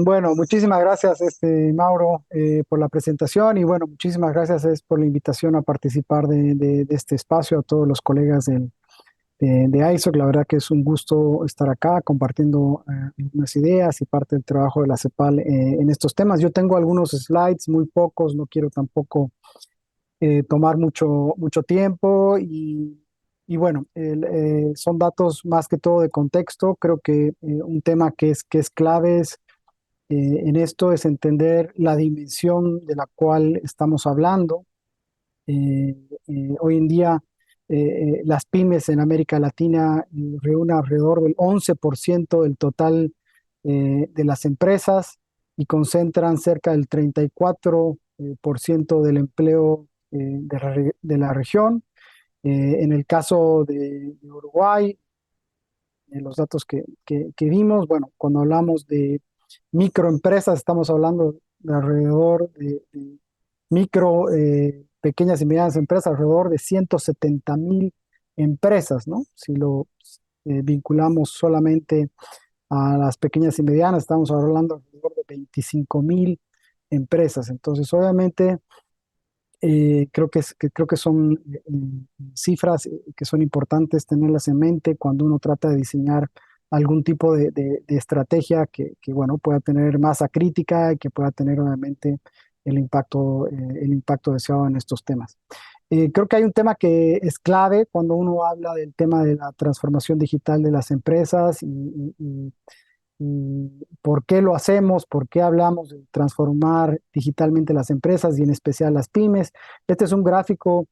Bueno, muchísimas gracias, Mauro, por la presentación y bueno, muchísimas gracias por la invitación a participar de este espacio a todos los colegas de ISOC. La verdad que es un gusto estar acá compartiendo algunas ideas y parte del trabajo de la CEPAL en estos temas. Yo tengo algunos slides, muy pocos, no quiero tampoco tomar mucho tiempo y bueno, son datos más que todo de contexto. Creo que un tema que es clave en esto es entender la dimensión de la cual estamos hablando. Eh, Hoy en día, las pymes en América Latina reúnen alrededor del 11% del total de las empresas y concentran cerca del 34% del empleo de la región. En el caso de Uruguay, los datos que vimos, bueno, cuando hablamos de microempresas, estamos hablando de alrededor de micro, pequeñas y medianas empresas, alrededor de 170.000 empresas, ¿no? Si lo vinculamos solamente a las pequeñas y medianas, estamos hablando alrededor de 25.000 empresas. Entonces, obviamente, creo que son cifras que son importantes tenerlas en mente cuando uno trata de diseñar algún tipo de estrategia que, bueno, pueda tener masa crítica y que pueda tener obviamente el impacto deseado en estos temas. Creo que hay un tema que es clave cuando uno habla del tema de la transformación digital de las empresas y por qué lo hacemos, por qué hablamos de transformar digitalmente las empresas y en especial las pymes. Este es un gráfico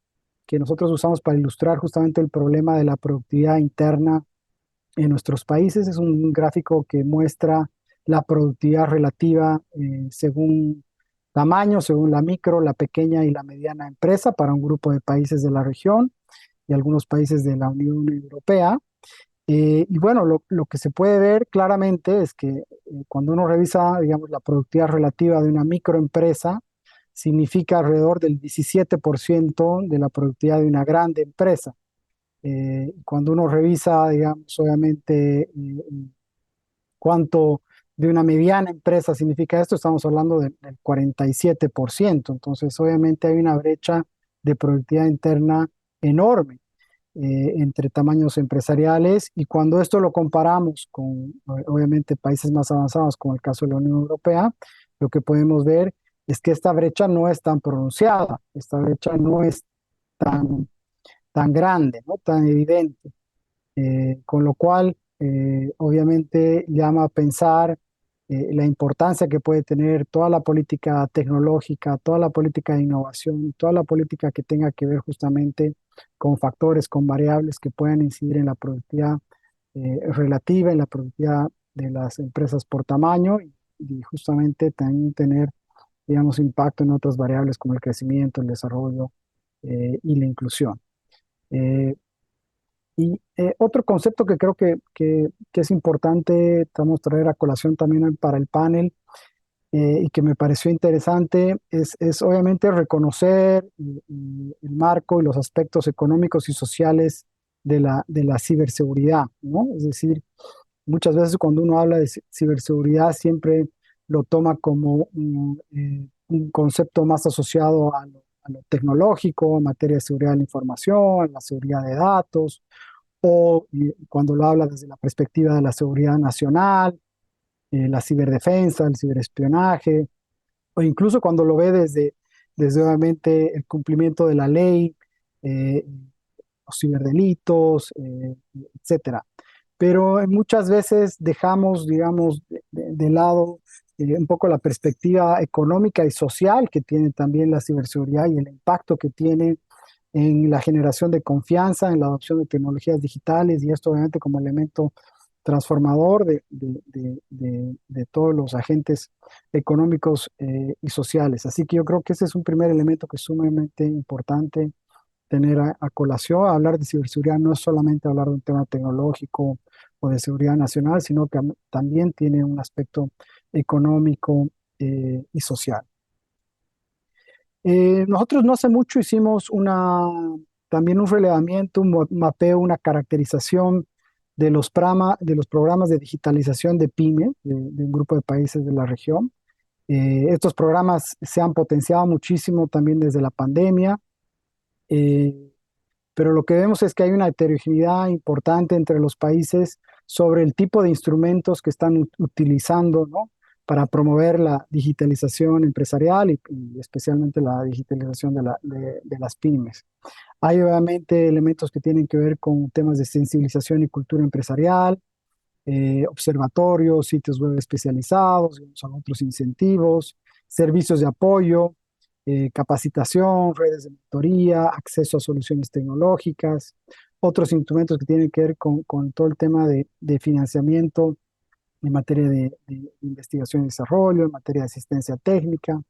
que nosotros usamos para ilustrar justamente el problema de la productividad interna en nuestros países. Es un gráfico que muestra la productividad relativa según tamaño, según la micro, la pequeña y la mediana empresa para un grupo de países de la región y algunos países de la Unión Europea. Y bueno, lo que se puede ver claramente es que cuando uno revisa, digamos, la productividad relativa de una microempresa, significa alrededor del 17% de la productividad de una grande empresa. Cuando uno revisa, digamos, obviamente, cuánto de una mediana empresa significa esto, estamos hablando del 47%. Entonces, obviamente hay una brecha de productividad interna enorme entre tamaños empresariales y cuando esto lo comparamos con, obviamente, países más avanzados, como el caso de la Unión Europea, lo que podemos ver es que esta brecha no es tan pronunciada, esta brecha no es tan grande, ¿no? Tan evidente. Con lo cual, obviamente, llama a pensar la importancia que puede tener toda la política tecnológica, toda la política de innovación, toda la política que tenga que ver justamente con factores, con variables que puedan incidir en la productividad relativa, en la productividad de las empresas por tamaño y justamente también tener, digamos, impacto en otras variables como el crecimiento, el desarrollo y la inclusión. Eh, y otro concepto que creo que es importante, estamos traer a colación también para el panel y que me pareció interesante, es obviamente reconocer el marco y los aspectos económicos y sociales de la ciberseguridad, ¿no? Es decir, muchas veces cuando uno habla de ciberseguridad siempre lo toma como un concepto más asociado a lo tecnológico, en materia de seguridad de la información, la seguridad de datos o cuando lo habla desde la perspectiva de la seguridad nacional, la ciberdefensa, el ciberespionaje, o incluso cuando lo ve desde obviamente el cumplimiento de la ley, eh, los ciberdelitos, etcétera. Pero muchas veces dejamos, digamos, de lado un poco la perspectiva económica y social que tiene también la ciberseguridad y el impacto que tiene en la generación de confianza, en la adopción de tecnologías digitales y esto obviamente como elemento transformador de todos los agentes económicos y sociales. Así que yo creo que ese es un primer elemento que es sumamente importante tener a colación. Hablar de ciberseguridad no es solamente hablar de un tema tecnológico o de seguridad nacional, sino que también tiene un aspecto económico y social. Nosotros no hace mucho hicimos también un relevamiento, un mapeo, una caracterización de los programas de digitalización de PYME, de un grupo de países de la región. Estos programas se han potenciado muchísimo también desde la pandemia, eh, pero lo que vemos es que hay una heterogeneidad importante entre los países sobre el tipo de instrumentos que están utilizando, ¿no? Para promover la digitalización empresarial y especialmente la digitalización de las pymes. Hay obviamente elementos que tienen que ver con temas de sensibilización y cultura empresarial, observatorios, sitios web especializados, son otros incentivos, servicios de apoyo, capacitación, redes de mentoría, acceso a soluciones tecnológicas, otros instrumentos que tienen que ver con todo el tema de financiamiento en materia de investigación y desarrollo, en materia de asistencia técnica.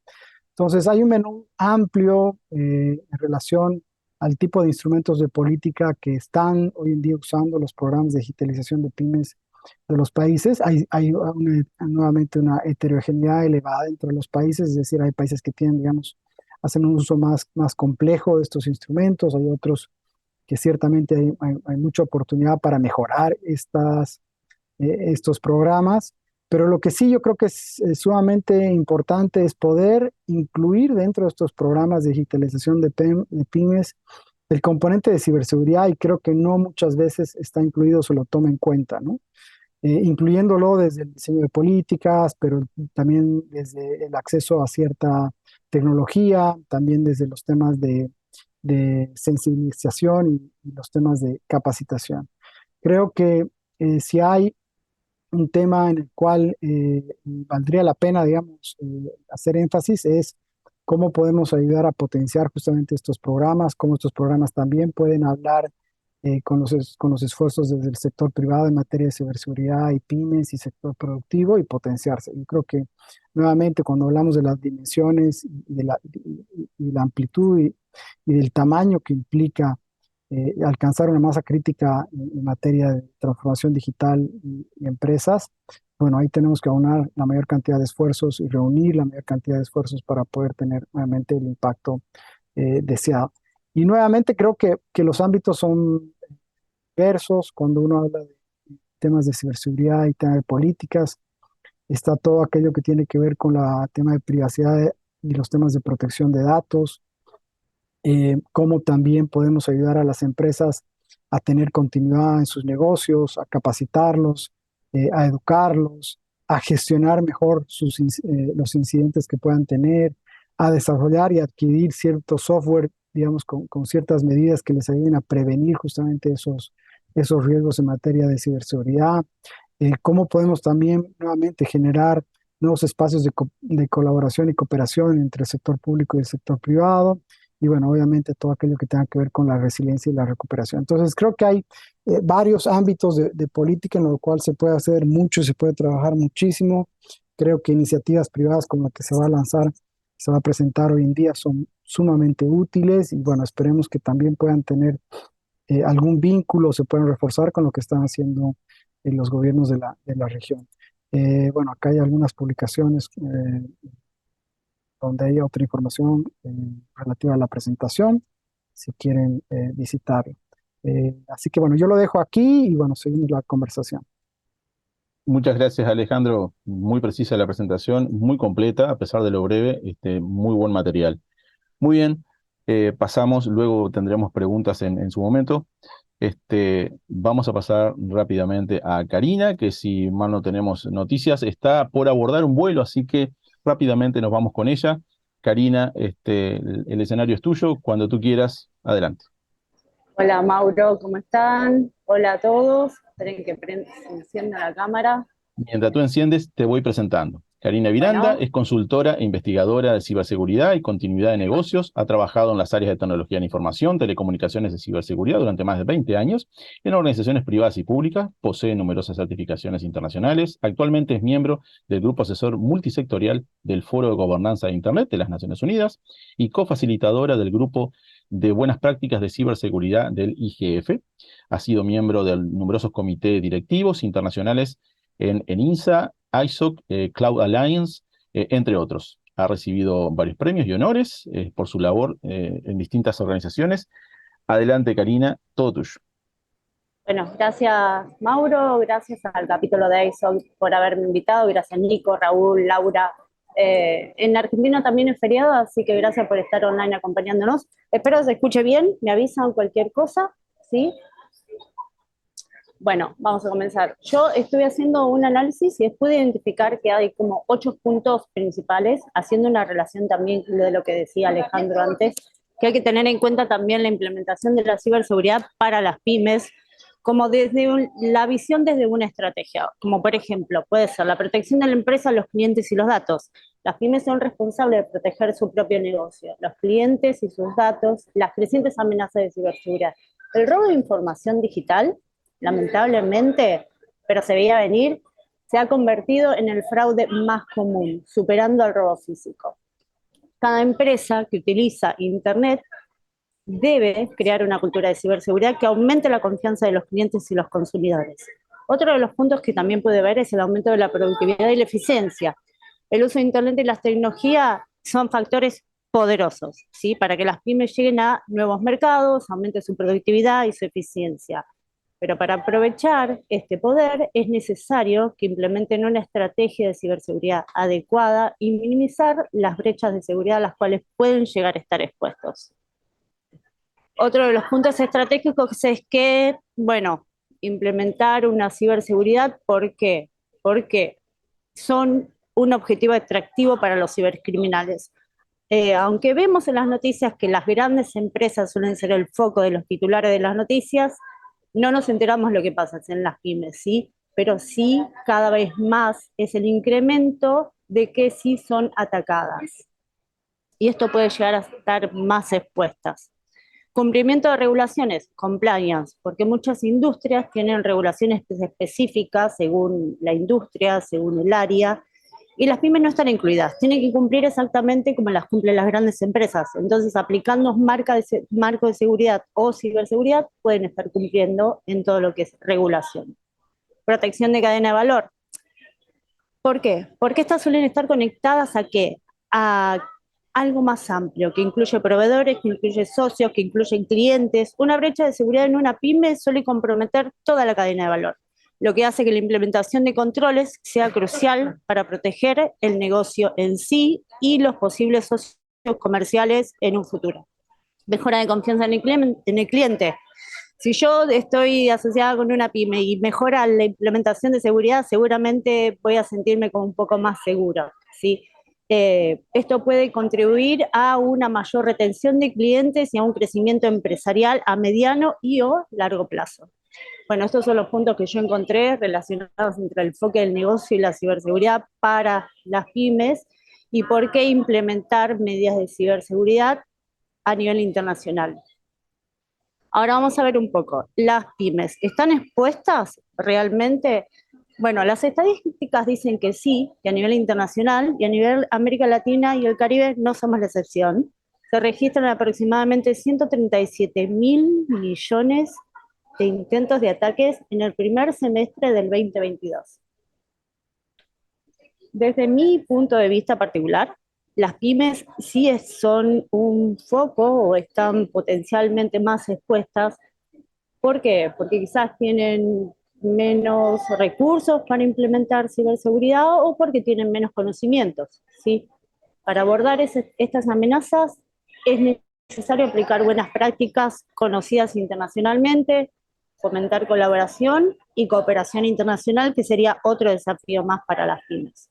Entonces, hay un menú amplio en relación al tipo de instrumentos de política que están hoy en día usando los programas de digitalización de pymes de los países. Hay nuevamente una heterogeneidad elevada entre los países, es decir, hay países que tienen, digamos, hacen un uso más complejo de estos instrumentos, hay otros que ciertamente hay mucha oportunidad para mejorar estos programas, pero lo que sí yo creo que es sumamente importante es poder incluir dentro de estos programas de digitalización de pymes el componente de ciberseguridad y creo que no muchas veces está incluido, se lo toma en cuenta, ¿no? Incluyéndolo desde el diseño de políticas, pero también desde el acceso a cierta tecnología, también desde los temas de sensibilización y los temas de capacitación. Creo que si hay un tema en el cual valdría la pena, digamos, hacer énfasis es cómo podemos ayudar a potenciar justamente estos programas, cómo estos programas también pueden hablar con los esfuerzos desde el sector privado en materia de ciberseguridad y pymes y sector productivo y potenciarse. Yo creo que nuevamente cuando hablamos de las dimensiones y la amplitud y del tamaño que implica alcanzar una masa crítica en materia de transformación digital y empresas, bueno, ahí tenemos que aunar la mayor cantidad de esfuerzos y reunir la mayor cantidad de esfuerzos para poder tener nuevamente el impacto deseado. Y nuevamente creo que los ámbitos son diversos cuando uno habla de temas de ciberseguridad y temas de políticas. Está todo aquello que tiene que ver con el tema de privacidad y los temas de protección de datos, cómo también podemos ayudar a las empresas a tener continuidad en sus negocios, a capacitarlos, a educarlos, a gestionar mejor los incidentes que puedan tener, a desarrollar y adquirir cierto software, digamos, con ciertas medidas que les ayuden a prevenir justamente esos riesgos en materia de ciberseguridad. Cómo podemos también nuevamente generar nuevos espacios de colaboración y cooperación entre el sector público y el sector privado y bueno, obviamente todo aquello que tenga que ver con la resiliencia y la recuperación. Entonces, creo que hay varios ámbitos de política en los cuales se puede hacer mucho, se puede trabajar muchísimo. Creo que iniciativas privadas como la que se va a lanzar, se va a presentar hoy en día son sumamente útiles y bueno, esperemos que también puedan tener algún vínculo, se puedan reforzar con lo que están haciendo los gobiernos de la región. Bueno, acá hay algunas publicaciones donde hay otra información relativa a la presentación, si quieren visitarlo. Así que bueno, yo lo dejo aquí y bueno, seguimos la conversación. Muchas gracias, Alejandro. Muy precisa la presentación, muy completa, a pesar de lo breve, muy buen material. Muy bien, pasamos, luego tendremos preguntas en su momento. Vamos a pasar rápidamente a Karina, que si mal no tenemos noticias, está por abordar un vuelo, así que rápidamente nos vamos con ella. Karina, el escenario es tuyo, cuando tú quieras, adelante. Hola Mauro, ¿cómo están? Hola a todos. Esperen que se encienda la cámara. Mientras tú enciendes, te voy presentando. Karina Miranda Bueno, es consultora e investigadora de ciberseguridad y continuidad de negocios. Ha trabajado en las áreas de tecnología de la información, telecomunicaciones y ciberseguridad durante más de 20 años en organizaciones privadas y públicas. Posee numerosas certificaciones internacionales. Actualmente es miembro del grupo asesor multisectorial del Foro de Gobernanza de Internet de las Naciones Unidas y cofacilitadora del grupo de buenas prácticas de ciberseguridad del IGF. Ha sido miembro de numerosos comités directivos internacionales en INSA, ISOC, Cloud Alliance, entre otros. Ha recibido varios premios y honores por su labor en distintas organizaciones. Adelante, Karina, todo tuyo. Bueno, gracias Mauro, gracias al capítulo de ASOL por haberme invitado, gracias Nico, Raúl, Laura. En Argentina también es feriado, así que gracias por estar online acompañándonos. Espero se escuche bien, me avisan cualquier cosa, ¿sí? Bueno, vamos a comenzar. Yo estuve haciendo un análisis y pude identificar que hay como 8 puntos principales, haciendo una relación también de lo que decía Alejandro antes, que hay que tener en cuenta también la implementación de la ciberseguridad para las pymes, como desde la visión desde una estrategia, como por ejemplo puede ser la protección de la empresa, los clientes y los datos. Las pymes son responsables de proteger su propio negocio, los clientes y sus datos, las crecientes amenazas de ciberseguridad. El robo de información digital, lamentablemente, pero se veía venir, se ha convertido en el fraude más común, superando al robo físico. Cada empresa que utiliza Internet debe crear una cultura de ciberseguridad que aumente la confianza de los clientes y los consumidores. Otro de los puntos que también puede ver es el aumento de la productividad y la eficiencia. El uso de Internet y las tecnologías son factores poderosos, ¿sí? Para que las pymes lleguen a nuevos mercados, aumente su productividad y su eficiencia. Pero para aprovechar este poder es necesario que implementen una estrategia de ciberseguridad adecuada y minimizar las brechas de seguridad a las cuales pueden llegar a estar expuestos. Otro de los puntos estratégicos es que, bueno, implementar una ciberseguridad, ¿por qué? Porque son un objetivo atractivo para los cibercriminales. Aunque vemos en las noticias que las grandes empresas suelen ser el foco de los titulares de las noticias, no nos enteramos lo que pasa en las pymes, ¿sí? Pero sí, cada vez más es el incremento de que sí son atacadas. Y esto puede llegar a estar más expuestas. Cumplimiento de regulaciones, compliance, porque muchas industrias tienen regulaciones específicas según la industria, según el área, y las pymes no están incluidas. Tienen que cumplir exactamente como las cumplen las grandes empresas. Entonces, aplicando marco de seguridad o ciberseguridad, pueden estar cumpliendo en todo lo que es regulación. Protección de cadena de valor. ¿Por qué? Porque estas suelen estar conectadas a qué? A algo más amplio, que incluye proveedores, que incluye socios, que incluyen clientes. Una brecha de seguridad en una pyme suele comprometer toda la cadena de valor, lo que hace que la implementación de controles sea crucial para proteger el negocio en sí y los posibles socios comerciales en un futuro. Mejora de confianza en el cliente. Si yo estoy asociada con una pyme y mejora la implementación de seguridad, seguramente voy a sentirme como un poco más segura, ¿sí? Esto puede contribuir a una mayor retención de clientes y a un crecimiento empresarial a mediano y o largo plazo. Bueno, estos son los puntos que yo encontré relacionados entre el enfoque del negocio y la ciberseguridad para las pymes y por qué implementar medidas de ciberseguridad a nivel internacional. Ahora vamos a ver un poco, las pymes, ¿están expuestas realmente? Bueno, las estadísticas dicen que sí, que a nivel internacional y a nivel América Latina y el Caribe no somos la excepción. Se registran aproximadamente 137.000 millones de intentos de ataques en el primer semestre del 2022. Desde mi punto de vista particular, las pymes sí son un foco o están potencialmente más expuestas. ¿Por qué? Porque quizás tienen menos recursos para implementar ciberseguridad o porque tienen menos conocimientos, ¿sí? Para abordar estas amenazas es necesario aplicar buenas prácticas conocidas internacionalmente, fomentar colaboración y cooperación internacional, que sería otro desafío más para las pymes.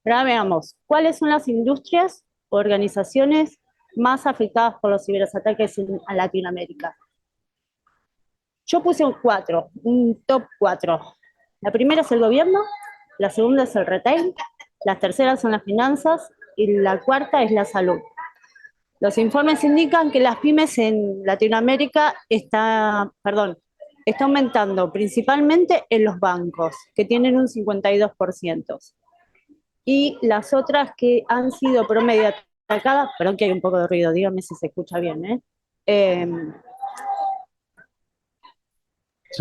Ahora veamos, ¿cuáles son las industrias o organizaciones más afectadas por los ciberataques en Latinoamérica? Yo puse un top 4. La primera es el gobierno, la segunda es el retail, las terceras son las finanzas y la cuarta es la salud. Los informes indican que las pymes en Latinoamérica está aumentando principalmente en los bancos, que tienen un 52%. Y las otras que han sido promedio atacadas, perdón que hay un poco de ruido, dígame si se escucha bien, Se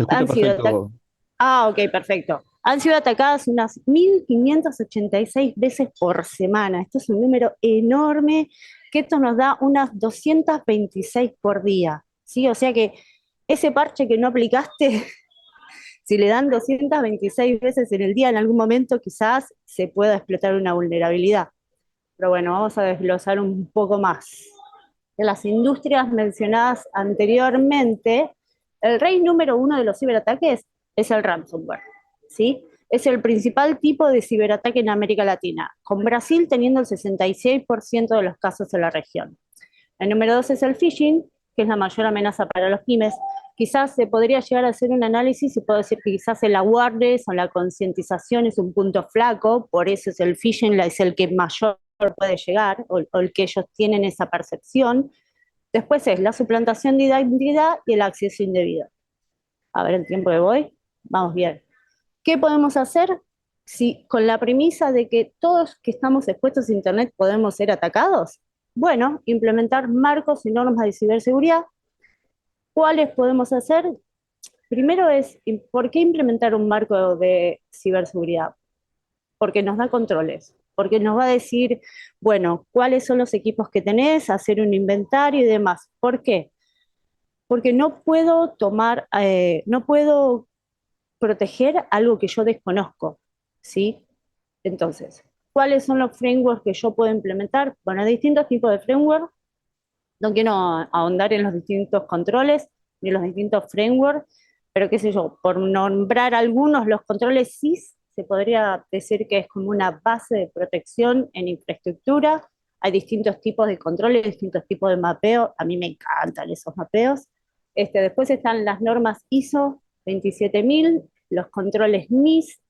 escucha perfecto. Ok, perfecto. Han sido atacadas unas 1.586 veces por semana. Esto es un número enorme, que esto nos da unas 226 por día, ¿sí? O sea que ese parche que no aplicaste, si le dan 226 veces en el día, en algún momento quizás se pueda explotar una vulnerabilidad. Pero bueno, vamos a desglosar un poco más. De las industrias mencionadas anteriormente, el rey número uno de los ciberataques es el ransomware, ¿sí? Es el principal tipo de ciberataque en América Latina, con Brasil teniendo el 66% de los casos en la región. El número dos es el phishing, que es la mayor amenaza para los pymes. Quizás se podría llegar a hacer un análisis y puedo decir que quizás el awareness o la concientización es un punto flaco, por eso es el phishing, es el que mayor puede llegar, o el que ellos tienen esa percepción. Después es la suplantación de identidad y el acceso indebido. A ver el tiempo que voy. Vamos bien. ¿Qué podemos hacer si con la premisa de que todos que estamos expuestos a Internet podemos ser atacados? Bueno, implementar marcos y normas de ciberseguridad. ¿Cuáles podemos hacer? Primero es, ¿por qué implementar un marco de ciberseguridad? Porque nos da controles, porque nos va a decir, bueno, cuáles son los equipos que tenés, hacer un inventario y demás. ¿Por qué? Porque no puedo proteger algo que yo desconozco, ¿sí? Entonces, ¿cuáles son los frameworks que yo puedo implementar? Bueno, hay distintos tipos de frameworks. No quiero ahondar en los distintos controles ni los distintos frameworks, pero qué sé yo, por nombrar algunos, los controles SIS se podría decir que es como una base de protección en infraestructura. Hay distintos tipos de controles, distintos tipos de mapeo. A mí me encantan esos mapeos. Después están las normas ISO 27000, los controles NIST.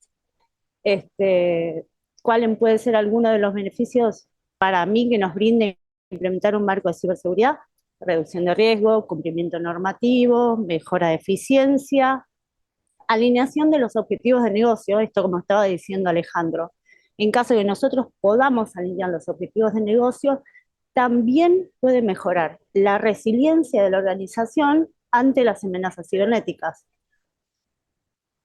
¿Cuál puede ser alguno de los beneficios para mí que nos brinde implementar un marco de ciberseguridad? Reducción de riesgo, cumplimiento normativo, mejora de eficiencia, alineación de los objetivos de negocio, esto como estaba diciendo Alejandro. En caso de que nosotros podamos alinear los objetivos de negocio, también puede mejorar la resiliencia de la organización ante las amenazas cibernéticas.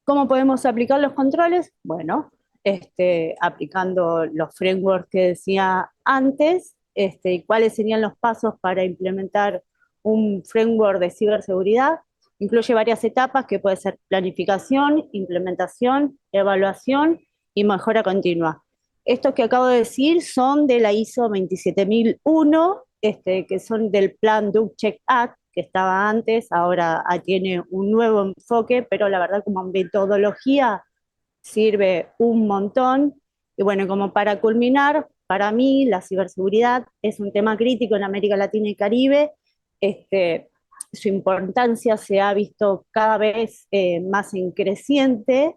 ¿Cómo podemos aplicar los controles? Bueno, aplicando los frameworks que decía antes, cuáles serían los pasos para implementar un framework de ciberseguridad. Incluye varias etapas que puede ser planificación, implementación, evaluación y mejora continua. Estos que acabo de decir son de la ISO 27001, que son del plan Do Check Act, que estaba antes, ahora tiene un nuevo enfoque, pero la verdad como metodología sirve un montón. Y bueno, como para culminar, para mí la ciberseguridad es un tema crítico en América Latina y Caribe. Su importancia se ha visto cada vez más en creciente,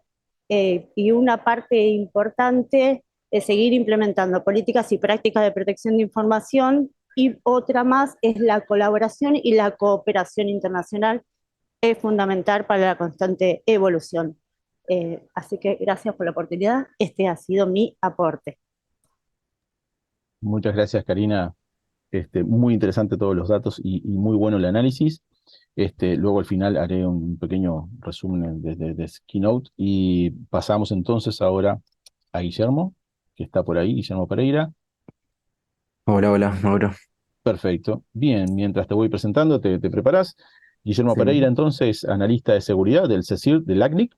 y una parte importante es seguir implementando políticas y prácticas de protección de información, y otra más es la colaboración y la cooperación internacional, es fundamental para la constante evolución. Así que gracias por la oportunidad. Este ha sido mi aporte. Muchas gracias, Karina. Muy interesante todos los datos y muy bueno el análisis. Luego al final haré un pequeño resumen de Keynote y pasamos entonces ahora a Guillermo, que está por ahí, Guillermo Pereira. Hola, hola, Mauro. Perfecto. Bien, mientras te voy presentando, te preparás. Guillermo Sí. Pereira, entonces, analista de seguridad del CECIR, del ACNIC,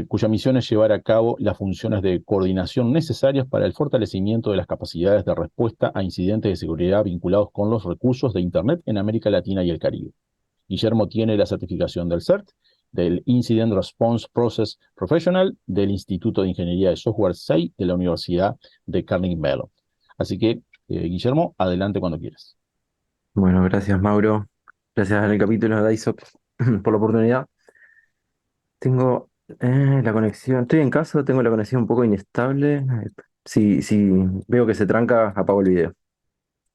cuya misión es llevar a cabo las funciones de coordinación necesarias para el fortalecimiento de las capacidades de respuesta a incidentes de seguridad vinculados con los recursos de Internet en América Latina y el Caribe. Guillermo tiene la certificación del CERT, del Incident Response Process Professional, del Instituto de Ingeniería de Software 6 de la Universidad de Carnegie Mellon. Así que, Guillermo, adelante cuando quieras. Bueno, gracias, Mauro. Gracias al capítulo de ISOC por la oportunidad. Tengo la conexión, estoy en casa, tengo la conexión un poco inestable. Si veo que se tranca, apago el video.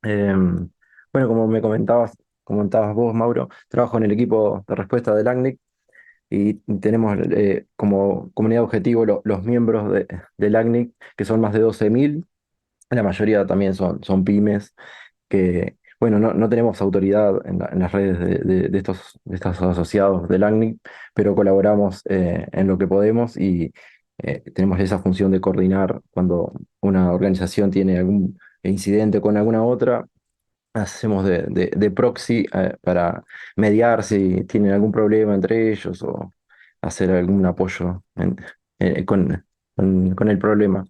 Bueno, como comentabas vos, Mauro, trabajo en el equipo de respuesta del ACNIC y tenemos como comunidad objetivo los miembros del ACNIC, que son más de 12.000. La mayoría también son pymes que, bueno, no tenemos autoridad en las redes de estos asociados del ACNIC, pero colaboramos en lo que podemos y tenemos esa función de coordinar cuando una organización tiene algún incidente con alguna otra. hacemos de proxy para mediar si tienen algún problema entre ellos o hacer algún apoyo con el problema.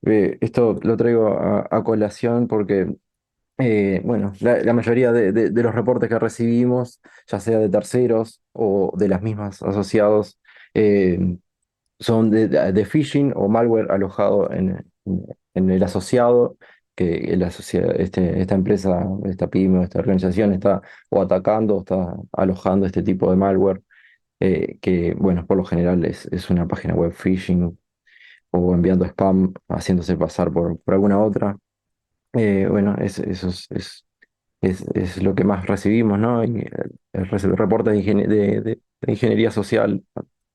Esto lo traigo a colación porque, bueno, la mayoría de los reportes que recibimos, ya sea de terceros o de las mismas asociados, eh, son de phishing o malware alojado en el asociado, que esta empresa, esta pyme, o esta organización está o atacando o está alojando este tipo de malware, que, bueno, por lo general es una página web phishing o enviando spam, haciéndose pasar por alguna otra. Bueno, eso es lo que más recibimos, ¿no? Y el reporte de ingeniería social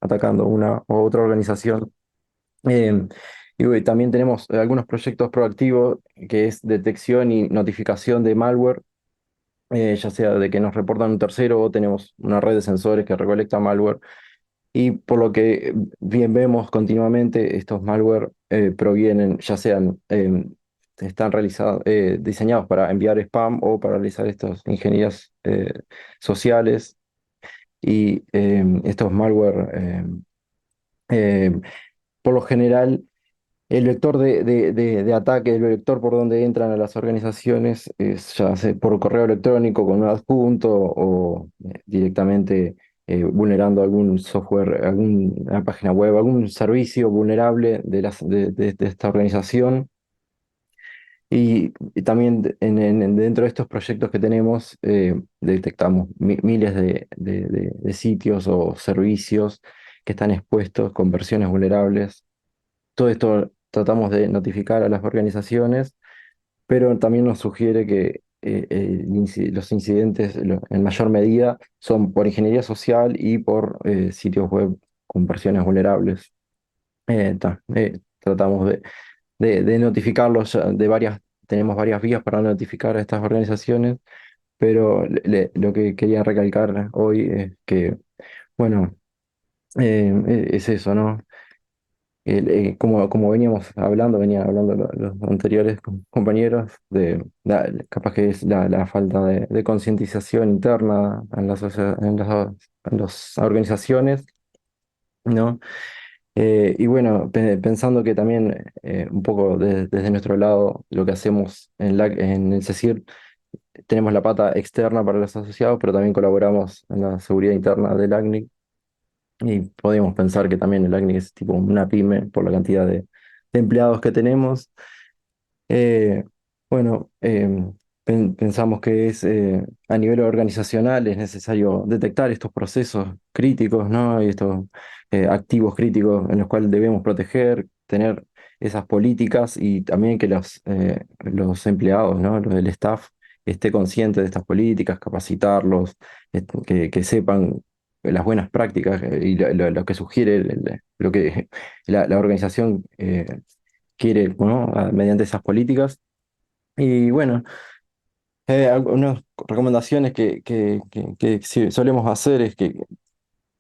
atacando una u otra organización. Y bueno, también tenemos algunos proyectos proactivos que es detección y notificación de malware, ya sea de que nos reportan un tercero o tenemos una red de sensores que recolecta malware. Y por lo que bien vemos continuamente, estos malware provienen, ya sean, están realizados, diseñados para enviar spam o para realizar estas ingenierías sociales. Y estos malware, eh, por lo general, el vector de ataque, el vector por donde entran a las organizaciones es ya sea por correo electrónico con un adjunto o directamente vulnerando algún software, alguna página web, algún servicio vulnerable de esta organización. Y también dentro de estos proyectos que tenemos, detectamos miles de sitios o servicios que están expuestos con versiones vulnerables. Todo esto tratamos de notificar a las organizaciones, pero también nos sugiere que los incidentes en mayor medida son por ingeniería social y por sitios web con versiones vulnerables. Tratamos de notificarlos tenemos varias vías para notificar a estas organizaciones, pero lo que quería recalcar hoy es que, bueno, es eso, ¿no? Como venían hablando los anteriores compañeros, capaz que es la falta de concientización interna en las organizaciones, ¿no? Y bueno, pensando que también un poco desde nuestro lado, lo que hacemos en el CECIR, tenemos la pata externa para los asociados, pero también colaboramos en la seguridad interna del ACNIC. Y podemos pensar que también el ACNIC es tipo una pyme por la cantidad de empleados que tenemos. Eh, bueno, pensamos que a nivel organizacional es necesario detectar estos procesos críticos, ¿no? Y estos activos críticos en los cuales debemos proteger, tener esas políticas y también que los empleados, ¿no? Los del staff esté consciente de estas políticas, capacitarlos, que sepan las buenas prácticas y lo que sugiere, lo que la organización quiere, ¿no? Mediante esas políticas. Y bueno, algunas recomendaciones que sí solemos hacer es que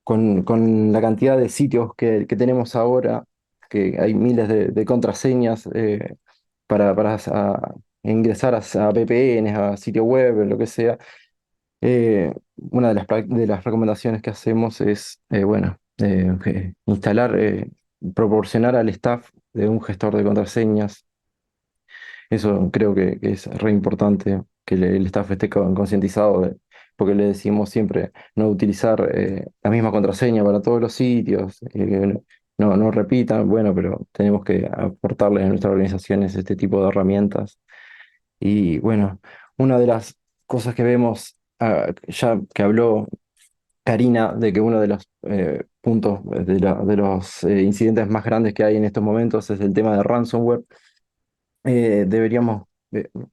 con la cantidad de sitios que tenemos ahora, que hay miles de contraseñas para ingresar a VPNs, a sitio web, lo que sea, una de las recomendaciones que hacemos es, bueno, instalar, proporcionar al staff de un gestor de contraseñas. Eso creo que es re importante que el staff esté concientizado, porque le decimos siempre no utilizar la misma contraseña para todos los sitios, no repitan, bueno, pero tenemos que aportarles a nuestras organizaciones este tipo de herramientas. Y bueno, una de las cosas que vemos, ya que habló Karina, de que uno de los puntos de los incidentes más grandes que hay en estos momentos es el tema de ransomware.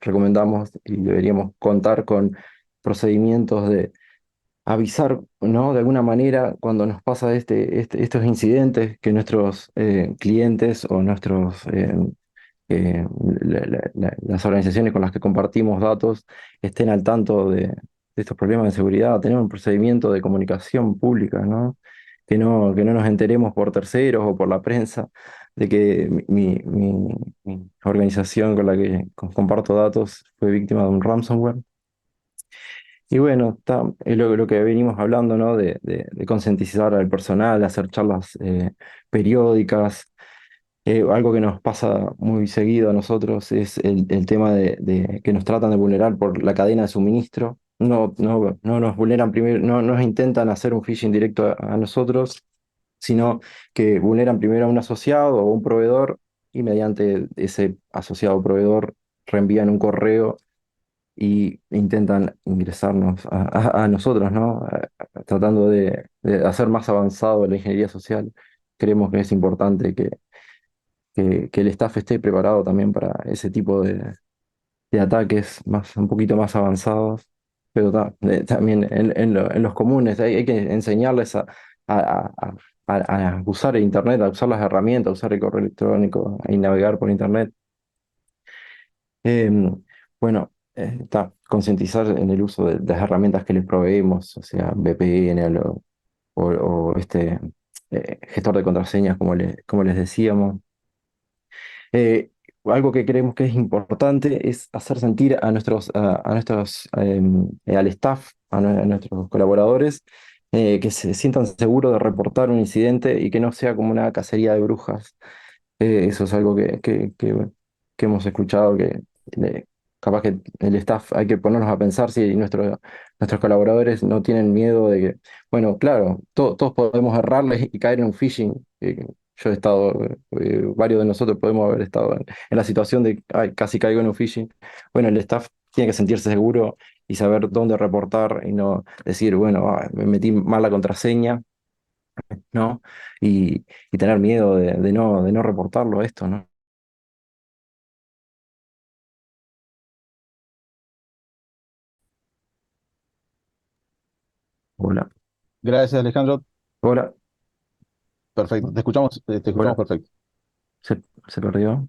Recomendamos y deberíamos contar con procedimientos de avisar, ¿no? De alguna manera cuando nos pasa estos incidentes, que nuestros clientes o eh, las organizaciones con las que compartimos datos estén al tanto de estos problemas de seguridad, tener un procedimiento de comunicación pública, ¿no? Que no nos enteremos por terceros o por la prensa de que mi organización con la que comparto datos fue víctima de un ransomware. Y bueno, es lo que venimos hablando, ¿no? De concientizar al personal, hacer charlas periódicas. Algo que nos pasa muy seguido a nosotros es el tema de que nos tratan de vulnerar por la cadena de suministro. No nos vulneran primero, no nos intentan hacer un phishing directo a nosotros, sino que vulneran primero a un asociado o un proveedor y mediante ese asociado o proveedor reenvían un correo y intentan ingresarnos a nosotros, ¿no? Tratando de hacer más avanzado la ingeniería social. Creemos que es importante que el staff esté preparado también para ese tipo de ataques un poquito más avanzados, pero también en los comunes hay que enseñarles a, a- a usar el Internet, a usar las herramientas, a usar el correo electrónico, a navegar por Internet. Bueno, concientizar en el uso de las herramientas que les proveemos, o sea, VPN o este gestor de contraseñas, como les decíamos. Algo que creemos que es importante es hacer sentir al staff, a nuestros colaboradores, que se sientan seguros de reportar un incidente y que no sea como una cacería de brujas. Eso es algo que hemos escuchado, eh, capaz que el staff hay que ponernos a pensar si nuestros colaboradores no tienen miedo de que, bueno, claro, todos podemos errarles y caer en un phishing. Yo he estado, varios de nosotros podemos haber estado en la situación de "Ay, casi caigo en un phishing". Bueno, el staff tiene que sentirse seguro y saber dónde reportar y no decir, bueno, me metí mal la contraseña, ¿no? Y tener miedo de no reportarlo esto, ¿no? Hola, Gracias, Alejandro. hola, Perfecto. Te escuchamos hola, perfecto. se perdió.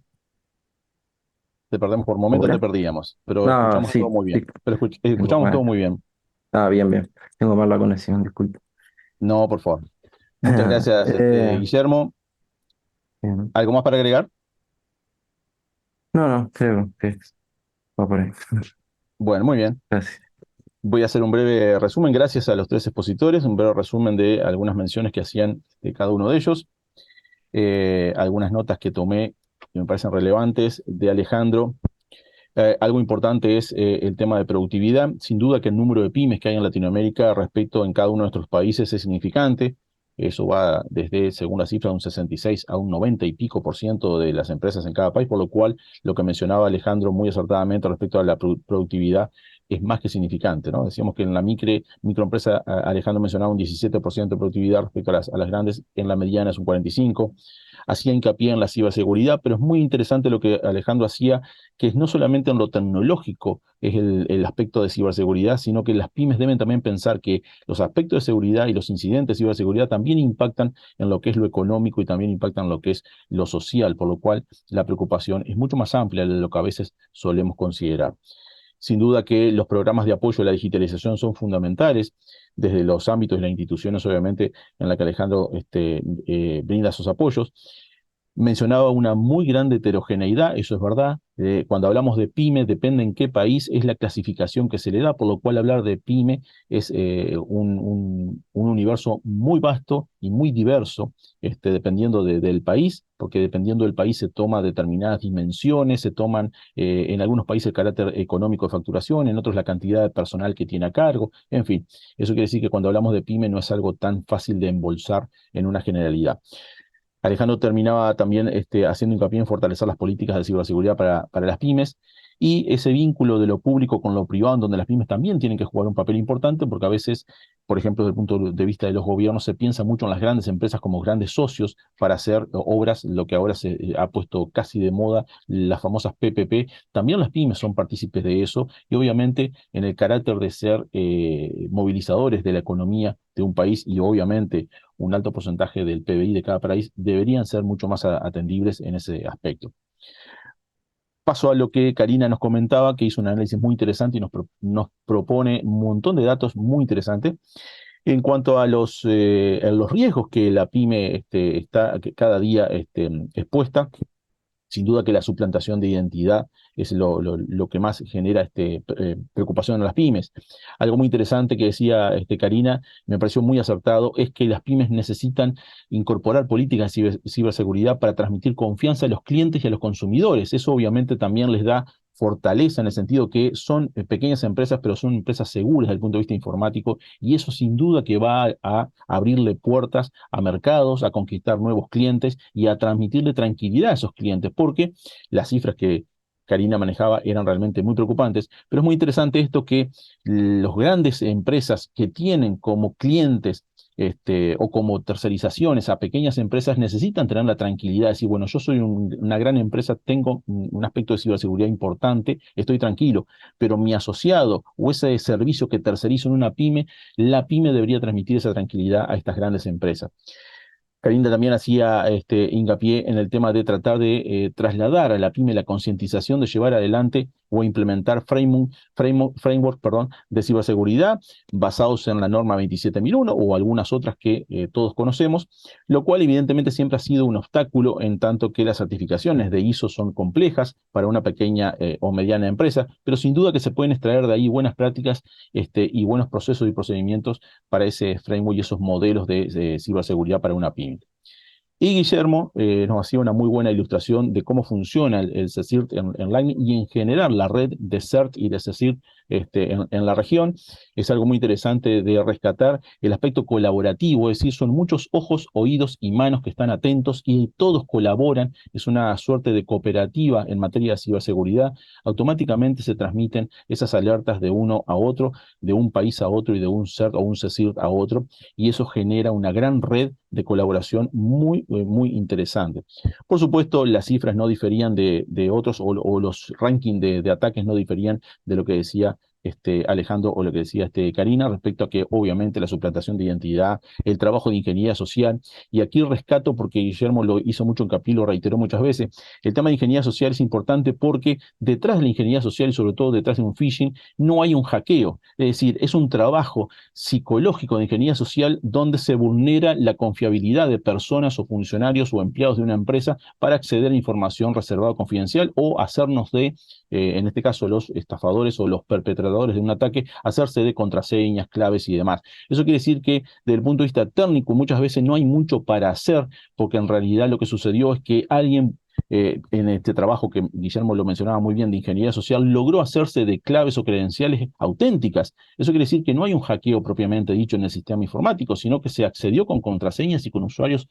Te perdemos por momentos, te Hola. perdíamos, pero No, escuchamos todo sí, muy bien. sí, Pero tengo escuchamos todo mal. muy bien. Ah, bien, bien. Tengo mal la conexión, disculpe. No, por favor. Muchas gracias, Eh, Guillermo. bien. ¿Algo más para agregar? No, no, creo que va por ahí. Bueno, muy bien. Gracias. Voy a hacer un breve resumen, gracias a los tres expositores, un breve resumen de algunas menciones que hacían de cada uno de ellos, algunas notas que tomé que me parecen relevantes de Alejandro. Algo importante es el tema de productividad. Sin duda que el número de pymes que hay en Latinoamérica respecto en cada uno de nuestros países es significante. Eso va desde, según la cifra, de un 66 a un 90 y pico por ciento de las empresas en cada país, por lo cual lo que mencionaba Alejandro muy acertadamente respecto a la productividad es más que significante, ¿no? Decíamos que en la microempresa, Alejandro mencionaba un 17% de productividad respecto a las grandes, en la mediana es un 45%. Hacía hincapié en la ciberseguridad, pero es muy interesante lo que Alejandro hacía, que es no solamente en lo tecnológico es el aspecto de ciberseguridad, sino que las pymes deben también pensar que los aspectos de seguridad y los incidentes de ciberseguridad también impactan en lo que es lo económico y también impactan en lo que es lo social, por lo cual la preocupación es mucho más amplia de lo que a veces solemos considerar. Sin duda que los programas de apoyo a la digitalización son fundamentales desde los ámbitos de las instituciones, obviamente, en la que Alejandro brinda esos apoyos. Mencionaba una muy grande heterogeneidad, eso es verdad. Cuando hablamos de pyme, depende en qué país es la clasificación que se le da, por lo cual hablar de pyme es un universo muy vasto y muy diverso, dependiendo del país, porque dependiendo del país se toma determinadas dimensiones, se toman en algunos países el carácter económico de facturación, en otros la cantidad de personal que tiene a cargo, en fin. Eso quiere decir que cuando hablamos de pyme no es algo tan fácil de embolsar en una generalidad. Alejandro terminaba también haciendo hincapié en fortalecer las políticas de ciberseguridad para las pymes y ese vínculo de lo público con lo privado, en donde las pymes también tienen que jugar un papel importante, porque a veces, por ejemplo, desde el punto de vista de los gobiernos, se piensa mucho en las grandes empresas como grandes socios para hacer obras, lo que ahora se ha puesto casi de moda, las famosas PPP. También las pymes son partícipes de eso y obviamente en el carácter de ser movilizadores de la economía de un país y obviamente un alto porcentaje del PBI de cada país, deberían ser mucho más atendibles en ese aspecto. Paso a lo que Karina nos comentaba, que hizo un análisis muy interesante y nos propone un montón de datos muy interesantes en cuanto a los riesgos que la pyme está que cada día expuesta. Sin duda que la suplantación de identidad es lo que más genera preocupación en las pymes. Algo muy interesante que decía Karina, me pareció muy acertado, es que las pymes necesitan incorporar políticas de ciberseguridad para transmitir confianza a los clientes y a los consumidores. Eso obviamente también les da fortaleza en el sentido que son pequeñas empresas, pero son empresas seguras desde el punto de vista informático, y eso sin duda que va a abrirle puertas a mercados, a conquistar nuevos clientes y a transmitirle tranquilidad a esos clientes, porque las cifras que Karina manejaba eran realmente muy preocupantes, pero es muy interesante esto que las grandes empresas que tienen como clientes o como tercerizaciones a pequeñas empresas necesitan tener la tranquilidad de decir, bueno, yo soy una gran empresa, tengo un aspecto de ciberseguridad importante, estoy tranquilo, pero mi asociado o ese servicio que tercerizo en una pyme, la pyme debería transmitir esa tranquilidad a estas grandes empresas. Karina también hacía hincapié en el tema de tratar de trasladar a la pyme la concientización de llevar adelante o implementar framework, de ciberseguridad basados en la norma 27001 o algunas otras que todos conocemos, lo cual evidentemente siempre ha sido un obstáculo en tanto que las certificaciones de ISO son complejas para una pequeña o mediana empresa, pero sin duda que se pueden extraer de ahí buenas prácticas y buenos procesos y procedimientos para ese framework y esos modelos de ciberseguridad para una pyme. Y Guillermo nos hacía una muy buena ilustración de cómo funciona el CECIRT en Lightning y en general la red de CERT y de CECIRT en la región. Es algo muy interesante de rescatar el aspecto colaborativo, es decir, son muchos ojos, oídos y manos que están atentos y todos colaboran. Es una suerte de cooperativa en materia de ciberseguridad. Automáticamente se transmiten esas alertas de uno a otro, de un país a otro y de un CERT o un CECIRT a otro, y eso genera una gran red de colaboración muy interesante. Por supuesto, las cifras no diferían de otros o los rankings de ataques no diferían de lo que decía Alejandro o lo que decía Karina respecto a que obviamente la suplantación de identidad, el trabajo de ingeniería social, y aquí rescato porque Guillermo lo hizo mucho hincapié, lo reiteró muchas veces, el tema de ingeniería social es importante porque detrás de la ingeniería social y sobre todo detrás de un phishing no hay un hackeo, es decir, es un trabajo psicológico de ingeniería social donde se vulnera la confiabilidad de personas o funcionarios o empleados de una empresa para acceder a información reservada o confidencial o hacernos en este caso los estafadores o los perpetradores de un ataque, hacerse de contraseñas, claves y demás. Eso quiere decir que desde el punto de vista técnico muchas veces no hay mucho para hacer, porque en realidad lo que sucedió es que alguien en este trabajo que Guillermo lo mencionaba muy bien de ingeniería social, logró hacerse de claves o credenciales auténticas. Eso quiere decir que no hay un hackeo propiamente dicho en el sistema informático, sino que se accedió con contraseñas y con usuarios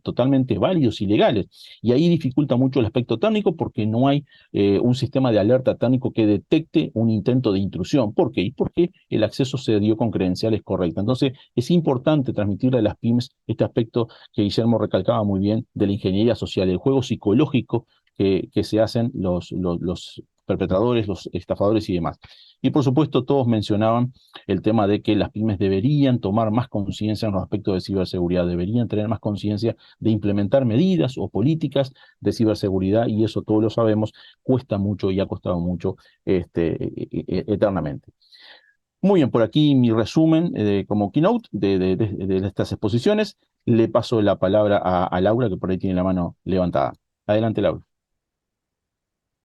totalmente válidos y legales. Y ahí dificulta mucho el aspecto técnico porque no hay un sistema de alerta técnico que detecte un intento de intrusión. ¿Por qué? Y porque el acceso se dio con credenciales correctas. Entonces, es importante transmitirle a las pymes este aspecto que Guillermo recalcaba muy bien de la ingeniería social, el juego psicológico que se hacen los perpetradores, los estafadores y demás. Y por supuesto todos mencionaban el tema de que las pymes deberían tomar más conciencia en los aspectos de ciberseguridad, deberían tener más conciencia de implementar medidas o políticas de ciberseguridad, y eso todos lo sabemos, cuesta mucho y ha costado mucho eternamente. Muy bien, por aquí mi resumen como keynote de estas exposiciones. Le paso la palabra a Laura, que por ahí tiene la mano levantada. Adelante, Laura.